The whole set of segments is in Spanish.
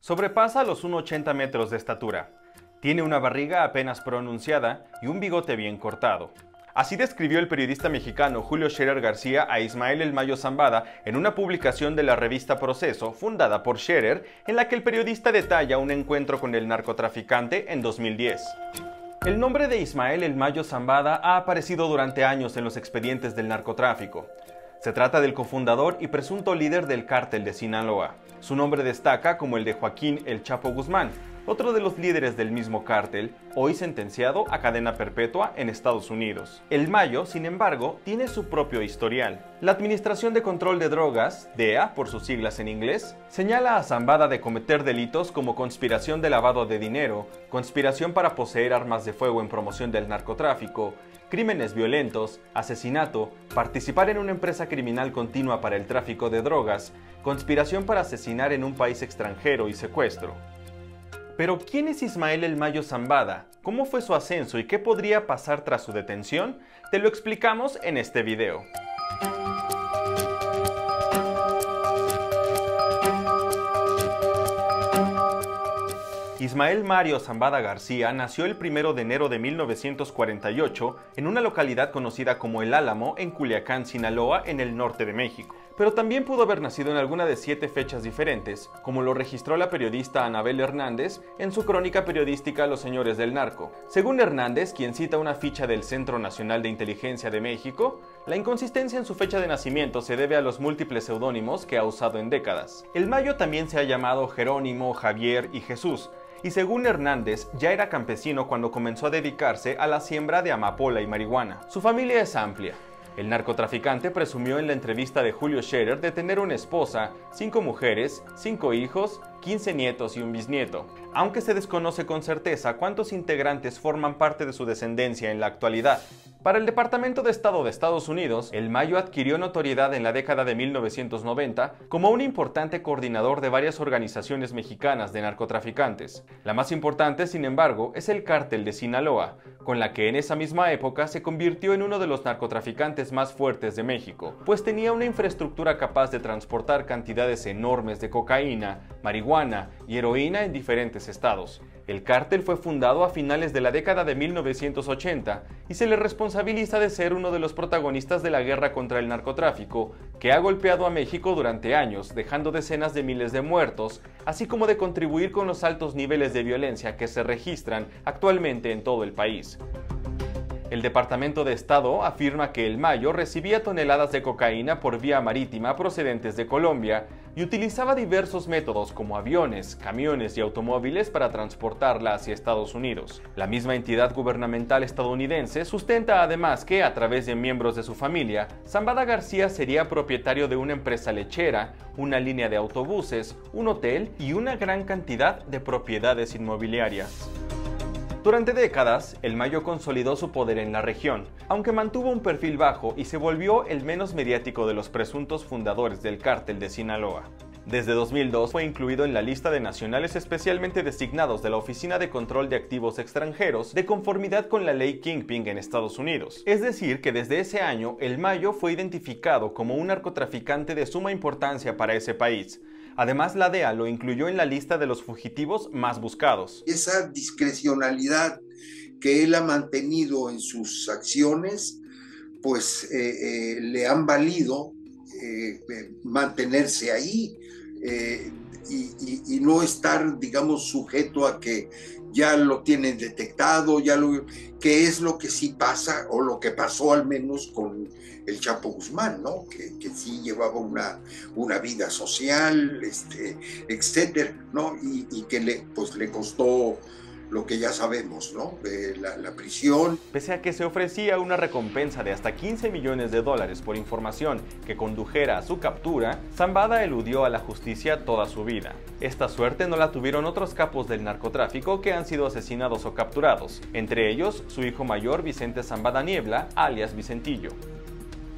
Sobrepasa los 1,80 metros de estatura. Tiene una barriga apenas pronunciada y un bigote bien cortado. Así describió el periodista mexicano Julio Scherer García a Ismael El Mayo Zambada en una publicación de la revista Proceso, fundada por Scherer, en la que el periodista detalla un encuentro con el narcotraficante en 2010. El nombre de Ismael El Mayo Zambada ha aparecido durante años en los expedientes del narcotráfico. Se trata del cofundador y presunto líder del cártel de Sinaloa. Su nombre destaca como el de Joaquín El Chapo Guzmán, otro de los líderes del mismo cártel, hoy sentenciado a cadena perpetua en Estados Unidos. El Mayo, sin embargo, tiene su propio historial. La Administración de Control de Drogas, DEA por sus siglas en inglés, señala a Zambada de cometer delitos como conspiración de lavado de dinero, conspiración para poseer armas de fuego en promoción del narcotráfico, crímenes violentos, asesinato, participar en una empresa criminal continua para el tráfico de drogas, conspiración para asesinar en un país extranjero y secuestro. Pero, ¿quién es Ismael El Mayo Zambada? ¿Cómo fue su ascenso y qué podría pasar tras su detención? Te lo explicamos en este video. Ismael Mario Zambada García nació el 1 de enero de 1948 en una localidad conocida como El Álamo, en Culiacán, Sinaloa, en el norte de México. Pero también pudo haber nacido en alguna de 7 fechas diferentes, como lo registró la periodista Anabel Hernández en su crónica periodística Los Señores del Narco. Según Hernández, quien cita una ficha del Centro Nacional de Inteligencia de México, la inconsistencia en su fecha de nacimiento se debe a los múltiples seudónimos que ha usado en décadas. El Mayo también se ha llamado Jerónimo, Javier y Jesús, y según Hernández, ya era campesino cuando comenzó a dedicarse a la siembra de amapola y marihuana. Su familia es amplia. El narcotraficante presumió en la entrevista de Julio Scherer de tener una esposa, 5 mujeres, 5 hijos, 15 nietos y un bisnieto, aunque se desconoce con certeza cuántos integrantes forman parte de su descendencia en la actualidad. Para el Departamento de Estado de Estados Unidos, El Mayo adquirió notoriedad en la década de 1990 como un importante coordinador de varias organizaciones mexicanas de narcotraficantes. La más importante, sin embargo, es el Cártel de Sinaloa, con la que en esa misma época se convirtió en uno de los narcotraficantes más fuertes de México, pues tenía una infraestructura capaz de transportar cantidades enormes de cocaína, marihuana y heroína en diferentes estados. El cártel fue fundado a finales de la década de 1980 y se le responsabiliza de ser uno de los protagonistas de la guerra contra el narcotráfico, que ha golpeado a México durante años, dejando decenas de miles de muertos, así como de contribuir con los altos niveles de violencia que se registran actualmente en todo el país. El Departamento de Estado afirma que El Mayo recibía toneladas de cocaína por vía marítima procedentes de Colombia y utilizaba diversos métodos como aviones, camiones y automóviles para transportarla hacia Estados Unidos. La misma entidad gubernamental estadounidense sustenta además que, a través de miembros de su familia, Zambada García sería propietario de una empresa lechera, una línea de autobuses, un hotel y una gran cantidad de propiedades inmobiliarias. Durante décadas, El Mayo consolidó su poder en la región, aunque mantuvo un perfil bajo y se volvió el menos mediático de los presuntos fundadores del cártel de Sinaloa. Desde 2002 fue incluido en la lista de nacionales especialmente designados de la Oficina de Control de Activos Extranjeros de conformidad con la ley Kingpin en Estados Unidos. Es decir, que desde ese año El Mayo fue identificado como un narcotraficante de suma importancia para ese país. Además, la DEA lo incluyó en la lista de los fugitivos más buscados. Esa discrecionalidad que él ha mantenido en sus acciones, pues le han valido mantenerse ahí y no estar, digamos, sujeto a que ya lo tienen detectado, que es lo que sí pasa, o lo que pasó al menos con el Chapo Guzmán, ¿no? Que sí llevaba una vida social, etcétera, ¿no? Y que le costó lo que ya sabemos, ¿no? La prisión. Pese a que se ofrecía una recompensa de hasta $15 millones por información que condujera a su captura, Zambada eludió a la justicia toda su vida. Esta suerte no la tuvieron otros capos del narcotráfico que han sido asesinados o capturados, entre ellos su hijo mayor Vicente Zambada Niebla, alias Vicentillo.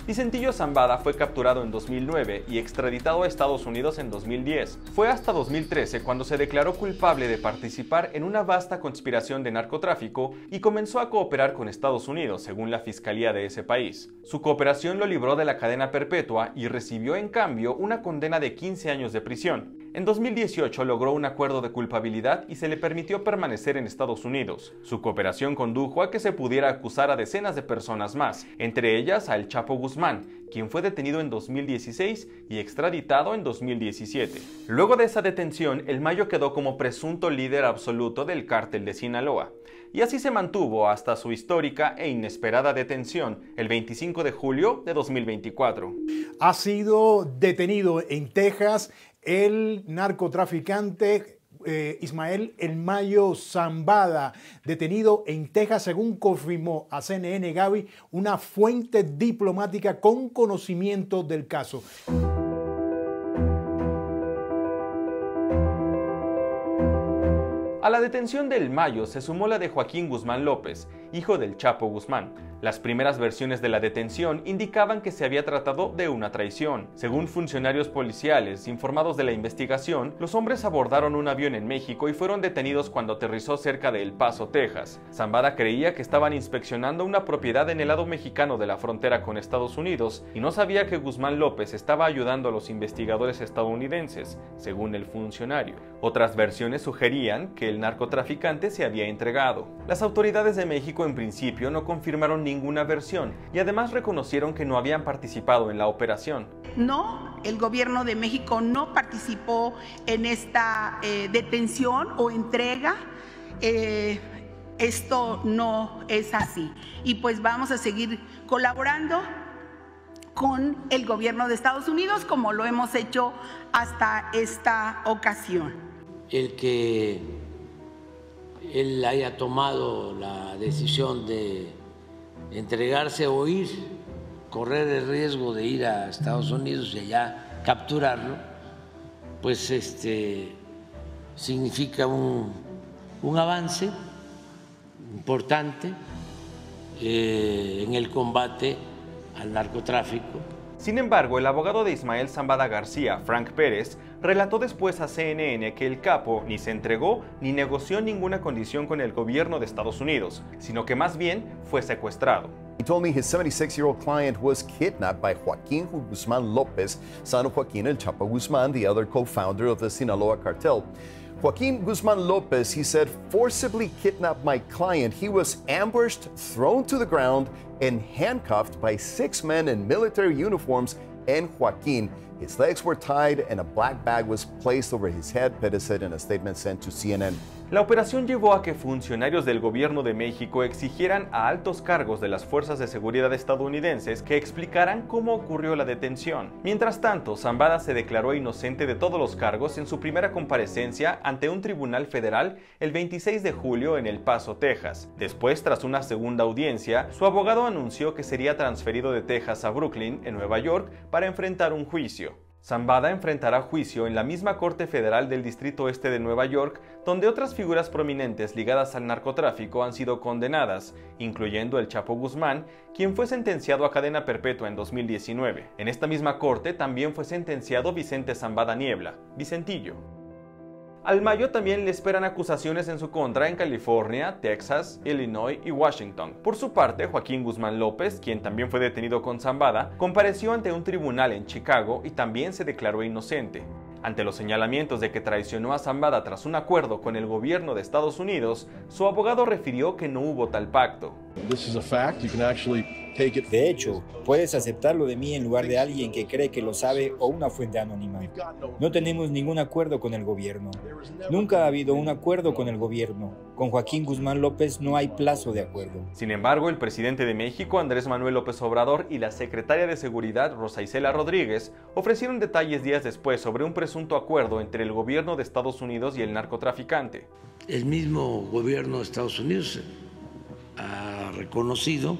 Vicentillo Zambada fue capturado en 2009 y extraditado a Estados Unidos en 2010. Fue hasta 2013 cuando se declaró culpable de participar en una vasta conspiración de narcotráfico y comenzó a cooperar con Estados Unidos, según la fiscalía de ese país. Su cooperación lo libró de la cadena perpetua y recibió en cambio una condena de 15 años de prisión. En 2018 logró un acuerdo de culpabilidad y se le permitió permanecer en Estados Unidos. Su cooperación condujo a que se pudiera acusar a decenas de personas más, entre ellas a El Chapo Guzmán, quien fue detenido en 2016 y extraditado en 2017. Luego de esa detención, El Mayo quedó como presunto líder absoluto del cártel de Sinaloa. Y así se mantuvo hasta su histórica e inesperada detención el 25 de julio de 2024. Ha sido detenido en Texas el narcotraficante Ismael El Mayo Zambada, detenido en Texas, según confirmó a CNN Gaby, una fuente diplomática con conocimiento del caso. A la detención de El Mayo se sumó la de Joaquín Guzmán López, hijo del Chapo Guzmán. Las primeras versiones de la detención indicaban que se había tratado de una traición. Según funcionarios policiales informados de la investigación, los hombres abordaron un avión en México y fueron detenidos cuando aterrizó cerca de El Paso, Texas. Zambada creía que estaban inspeccionando una propiedad en el lado mexicano de la frontera con Estados Unidos y no sabía que Guzmán López estaba ayudando a los investigadores estadounidenses, según el funcionario. Otras versiones sugerían que el narcotraficante se había entregado. Las autoridades de México en principio no confirmaron ninguna versión y además reconocieron que no habían participado en la operación. No, el gobierno de México no participó en esta detención o entrega. Esto no es así. Y pues vamos a seguir colaborando con el gobierno de Estados Unidos como lo hemos hecho hasta esta ocasión. El que él haya tomado la decisión de entregarse o ir, correr el riesgo de ir a Estados Unidos y allá capturarlo, pues significa un avance importante en el combate al narcotráfico. Sin embargo, el abogado de Ismael Zambada García, Frank Pérez, relató después a CNN que el capo ni se entregó ni negoció ninguna condición con el gobierno de Estados Unidos, sino que más bien fue secuestrado. He told me his 76-year-old client was kidnapped by Joaquín Guzmán López, son of Joaquín El Chapo Guzmán, the other co-founder of the Sinaloa cartel. Joaquín Guzmán López, he said, forcibly kidnapped my client. He was ambushed, thrown to the ground, and handcuffed by 6 men in military uniforms, and Joaquín. His legs were tied and a black bag was placed over his head, Pérez said in a statement sent to CNN. La operación llevó a que funcionarios del gobierno de México exigieran a altos cargos de las fuerzas de seguridad estadounidenses que explicaran cómo ocurrió la detención. Mientras tanto, Zambada se declaró inocente de todos los cargos en su primera comparecencia ante un tribunal federal el 26 de julio en El Paso, Texas. Después, tras una segunda audiencia, su abogado anunció que sería transferido de Texas a Brooklyn, en Nueva York, para enfrentar un juicio. Zambada enfrentará juicio en la misma Corte Federal del Distrito Este de Nueva York, donde otras figuras prominentes ligadas al narcotráfico han sido condenadas, incluyendo el Chapo Guzmán, quien fue sentenciado a cadena perpetua en 2019. En esta misma corte también fue sentenciado Vicente Zambada Niebla, Vicentillo. Al Mayo también le esperan acusaciones en su contra en California, Texas, Illinois y Washington. Por su parte, Joaquín Guzmán López, quien también fue detenido con Zambada, compareció ante un tribunal en Chicago y también se declaró inocente. Ante los señalamientos de que traicionó a Zambada tras un acuerdo con el gobierno de Estados Unidos, su abogado refirió que no hubo tal pacto. De hecho, puedes aceptarlo de mí en lugar de alguien que cree que lo sabe o una fuente anónima. No tenemos ningún acuerdo con el gobierno. Nunca ha habido un acuerdo con el gobierno. Con Joaquín Guzmán López no hay plazo de acuerdo. Sin embargo, el presidente de México, Andrés Manuel López Obrador, y la secretaria de Seguridad, Rosa Isela Rodríguez, ofrecieron detalles días después sobre un presunto acuerdo entre el gobierno de Estados Unidos y el narcotraficante. El mismo gobierno de Estados Unidos ha reconocido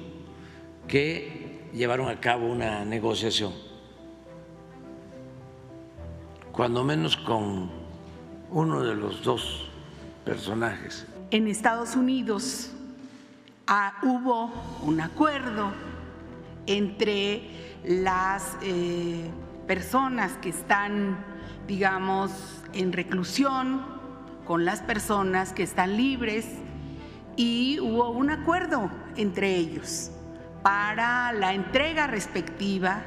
que llevaron a cabo una negociación, cuando menos con uno de los dos personajes. En Estados Unidos hubo un acuerdo entre las personas que están, digamos, en reclusión con las personas que están libres, y hubo un acuerdo entre ellos para la entrega respectiva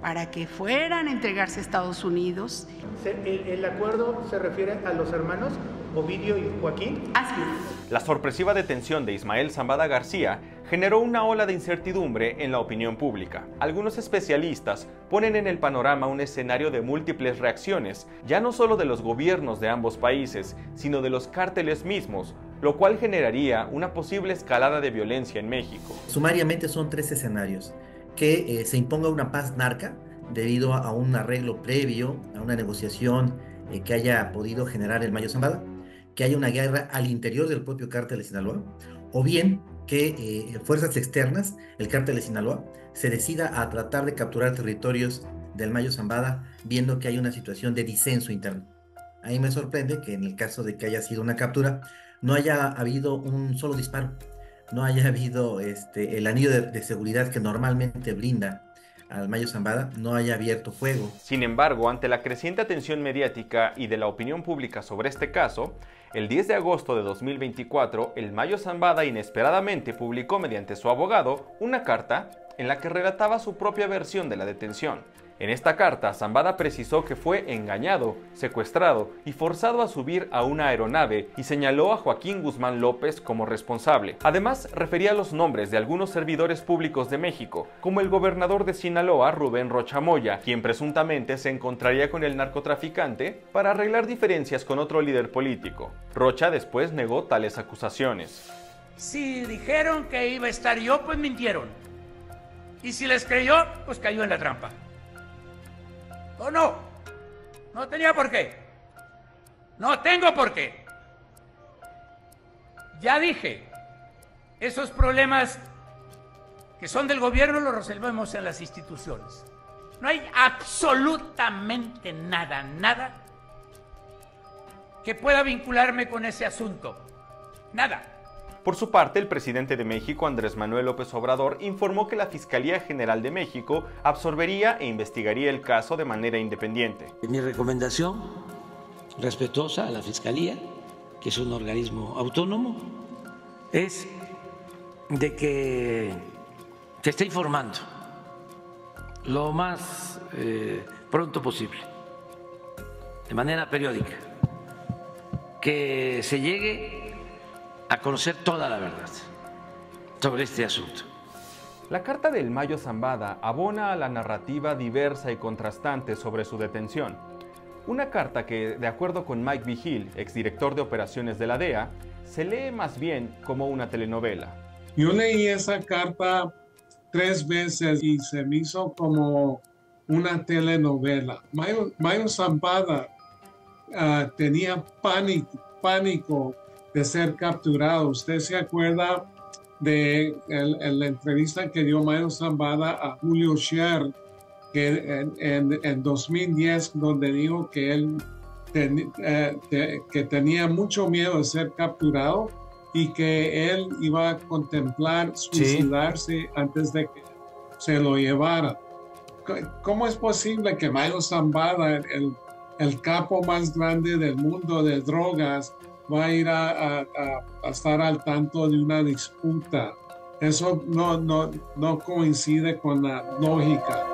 para que fueran a entregarse a Estados Unidos. ¿El acuerdo se refiere a los hermanos Ovidio y Joaquín? Así es. La sorpresiva detención de Ismael Zambada García generó una ola de incertidumbre en la opinión pública. Algunos especialistas ponen en el panorama un escenario de múltiples reacciones, ya no solo de los gobiernos de ambos países, sino de los cárteles mismos, lo cual generaría una posible escalada de violencia en México. Sumariamente son 3 escenarios: que se imponga una paz narca debido a un arreglo previo, a una negociación que haya podido generar el Mayo Zambada, que haya una guerra al interior del propio cártel de Sinaloa, o bien que fuerzas externas, el cártel de Sinaloa, se decida a tratar de capturar territorios del Mayo Zambada, viendo que hay una situación de disenso interno. Ahí me sorprende que en el caso de que haya sido una captura, no haya habido un solo disparo, no haya habido el anillo de seguridad que normalmente brinda al Mayo Zambada, no haya abierto fuego. Sin embargo, ante la creciente atención mediática y de la opinión pública sobre este caso, el 10 de agosto de 2024, el Mayo Zambada inesperadamente publicó mediante su abogado una carta en la que relataba su propia versión de la detención. En esta carta, Zambada precisó que fue engañado, secuestrado y forzado a subir a una aeronave y señaló a Joaquín Guzmán López como responsable. Además, refería los nombres de algunos servidores públicos de México, como el gobernador de Sinaloa, Rubén Rocha Moya, quien presuntamente se encontraría con el narcotraficante para arreglar diferencias con otro líder político. Rocha después negó tales acusaciones. Si dijeron que iba a estar yo, pues mintieron. Y si les creyó, pues cayó en la trampa. ¿O no? No tenía por qué. No tengo por qué. Ya dije, esos problemas que son del gobierno los resolvemos en las instituciones. No hay absolutamente nada que pueda vincularme con ese asunto. Nada. Por su parte, el presidente de México, Andrés Manuel López Obrador, informó que la Fiscalía General de México absorbería e investigaría el caso de manera independiente. Mi recomendación respetuosa a la Fiscalía, que es un organismo autónomo, es de que se esté informando lo más pronto posible, de manera periódica, que se llegue a conocer toda la verdad sobre este asunto. La carta del Mayo Zambada abona a la narrativa diversa y contrastante sobre su detención. Una carta que, de acuerdo con Mike Vigil, exdirector de operaciones de la DEA, se lee más bien como una telenovela. Yo leí esa carta 3 veces y se me hizo como una telenovela. Mayo Zambada tenía pánico de ser capturado. Usted se acuerda de la entrevista que dio Mayo Zambada a Julio Scherer, que en 2010, donde dijo que él que tenía mucho miedo de ser capturado y que él iba a contemplar suicidarse antes de que se lo llevara. ¿Cómo es posible que Mayo Zambada, el capo más grande del mundo de drogas, va a ir a estar al tanto de una disputa? Eso no coincide con la lógica.